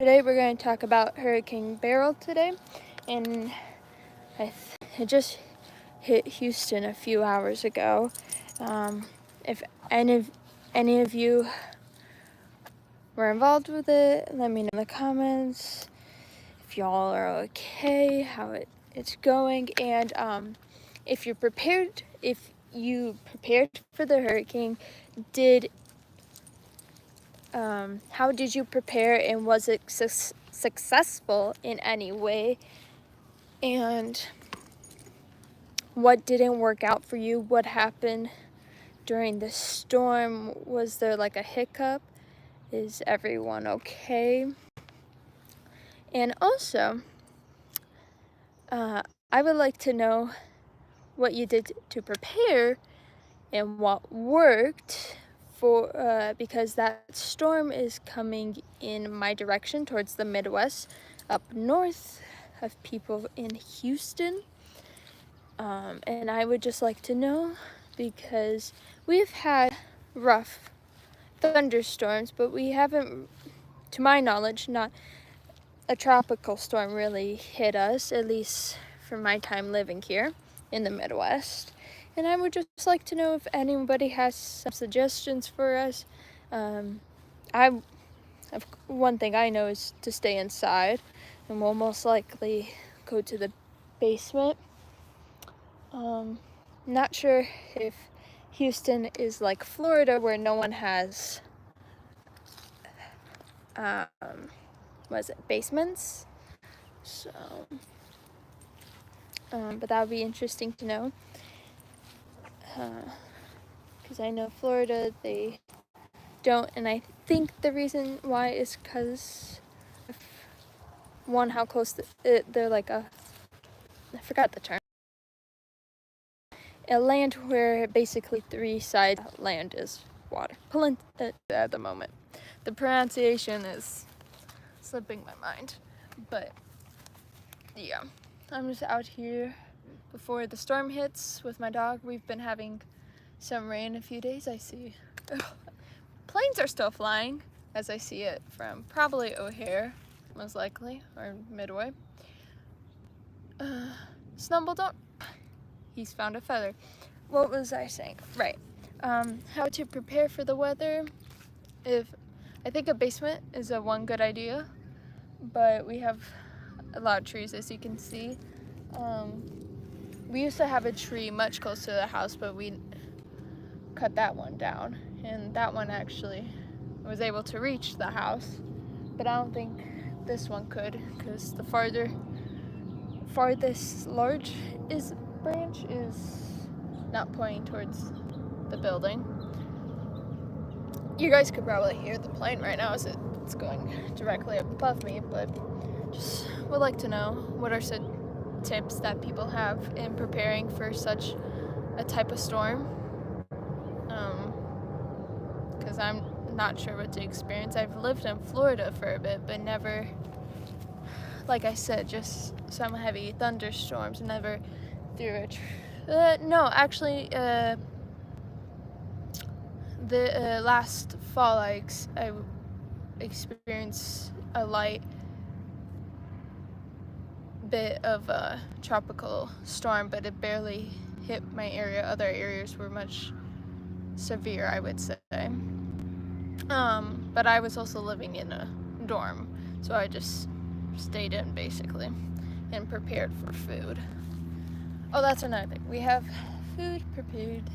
Today we're going to talk about Hurricane Beryl today, and it just hit Houston a few hours ago. If any of you were involved with it, let me know in the comments if y'all are okay, how it's going, and if you prepared for the hurricane. How did you prepare, and was it successful in any way? And what didn't work out for you? What happened during the storm? Was there like a hiccup? Is everyone okay? And also, I would like to know what you did to prepare and what worked because that storm is coming in my direction towards the Midwest, up north of people in Houston. And I would just like to know, because we've had rough thunderstorms, but we haven't, to my knowledge, not a tropical storm really hit us, at least for my time living here in the Midwest. And I would just like to know if anybody has some suggestions for us. One thing I know is to stay inside, and we'll most likely go to the basement. Not sure if Houston is like Florida, where no one has basements. So but that would be interesting to know, because I know Florida, they don't, and I think the reason why is because one, how close they're like I forgot the term, a land where basically three sides of land is water. At the moment, the pronunciation is slipping my mind, but yeah, I'm just out here before the storm hits with my dog. We've been having some rain a few days. I see planes are still flying, as I see it from probably O'Hare, most likely, or Midway. Snumble, don't. He's found a feather. What was I saying? Right. How to prepare for the weather. I think a basement is one good idea, but we have a lot of trees, as you can see. We used to have a tree much closer to the house, but we cut that one down, and that one actually was able to reach the house, but I don't think this one could, because the farthest branch is not pointing towards the building. You guys could probably hear the plane right now as it's going directly above me, but just would like to know what are some tips that people have in preparing for such a type of storm, because I'm not sure what to experience. I've lived in Florida for a bit, but never, like I said, just some heavy thunderstorms, never through no, actually, the last fall I experienced a light bit of a tropical storm, but it barely hit my area. Other areas were much severe, I would say. But I was also living in a dorm, so I just stayed in basically and prepared for food. Oh, that's another thing. We have food prepared,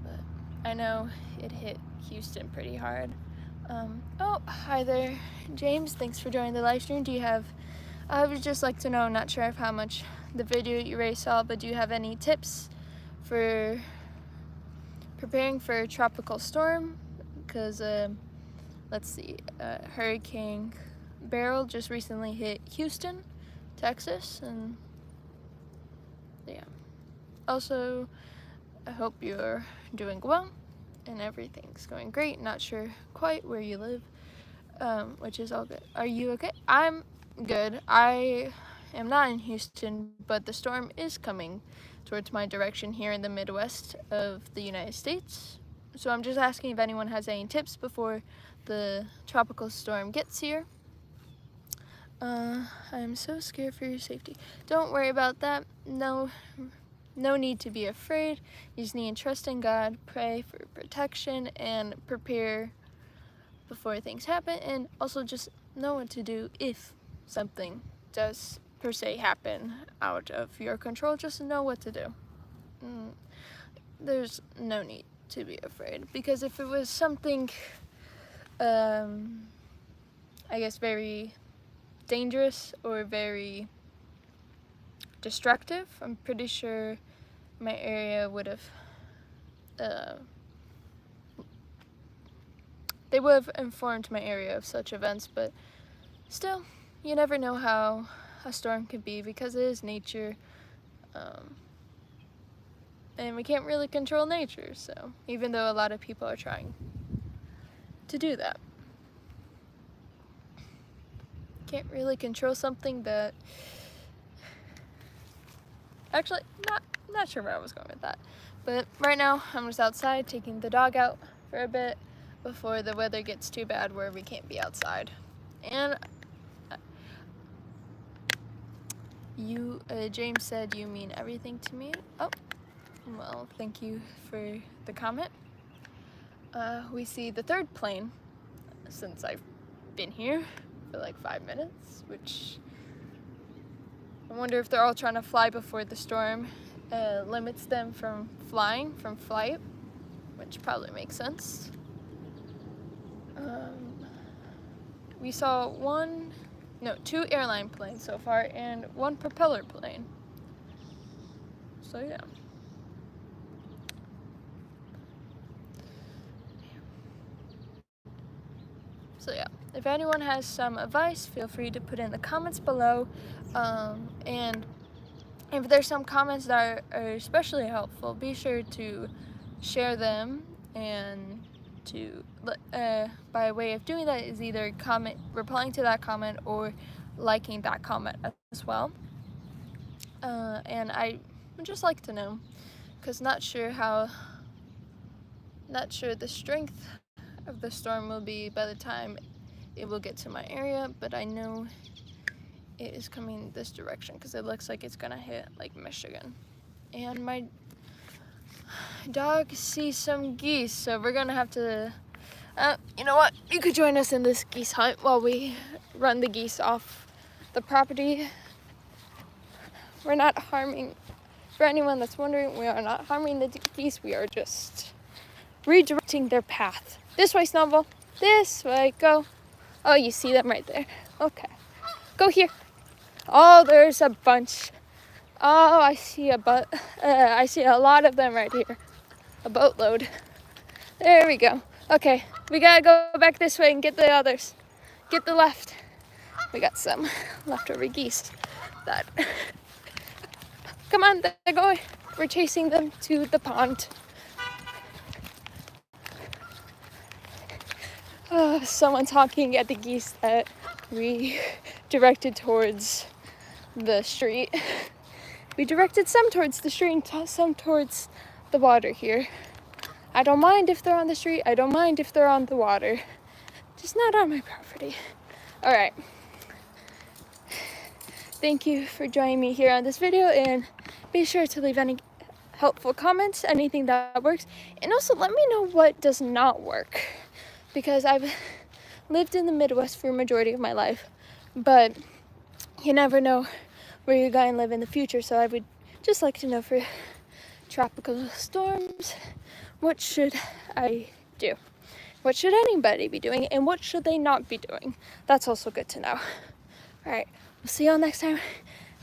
but I know it hit Houston pretty hard. Oh, hi there, James. Thanks for joining the live stream. I would just like to know, not sure of how much the video you already saw, but do you have any tips for preparing for a tropical storm? Because, let's see, Hurricane Beryl just recently hit Houston, Texas, and yeah. Also, I hope you're doing well and everything's going great. Not sure quite where you live, which is all good. Are you okay? I'm good. I am not in Houston, but the storm is coming towards my direction here in the Midwest of the United States. So I'm just asking if anyone has any tips before the tropical storm gets here. I'm so scared for your safety. Don't worry about that. No need to be afraid. You just need to trust in God, pray for protection, and prepare before things happen, and also just know what to do if something does per se happen out of your control. Just know what to do. There's no need to be afraid, because if it was something I guess very dangerous or very destructive, I'm pretty sure my area would have they would have informed my area of such events. But still, you never know how a storm can be, because it is nature, and we can't really control nature, so even though a lot of people are trying to do that, can't really control something that actually not sure where I was going with that. But right now I'm just outside taking the dog out for a bit before the weather gets too bad where we can't be outside. And you James said you mean everything to me. Oh, well, thank you for the comment. We see the third plane since I've been here for like 5 minutes, which I wonder if they're all trying to fly before the storm limits them from flight, which probably makes sense. We saw two airline planes so far and one propeller plane. So yeah. So yeah, if anyone has some advice, feel free to put in the comments below. And if there's some comments that are especially helpful, be sure to share them, and to by way of doing that is either replying to that comment or liking that comment as well. And I would just like to know, because not sure the strength of the storm will be by the time it will get to my area, but I know it is coming this direction because it looks like it's gonna hit like Michigan. And my dog sees some geese, so we're gonna have to you know what, you could join us in this geese hunt while we run the geese off the property. We're not harming, for anyone that's wondering, we are not harming the geese, we are just redirecting their path. This way, Snowball, this way, go. Oh, you see them right there. Okay, go here. Oh, there's a bunch. Oh, I see I see a lot of them right here. A boatload. There we go. Okay, we gotta go back this way and get the others. Get the left. We got some leftover geese. Come on, they're going. We're chasing them to the pond. Someone's honking at the geese that we directed towards the street. We directed some towards the street and some towards the water here. I don't mind if they're on the street. I don't mind if they're on the water. Just not on my property. All right. Thank you for joining me here on this video, and be sure to leave any helpful comments, anything that works, and also let me know what does not work, because I've lived in the Midwest for a majority of my life, but you never know where you're going to live in the future. So I would just like to know, for tropical storms, what should I do? What should anybody be doing, and what should they not be doing? That's also good to know. All right, we'll see y'all next time,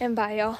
and bye, y'all.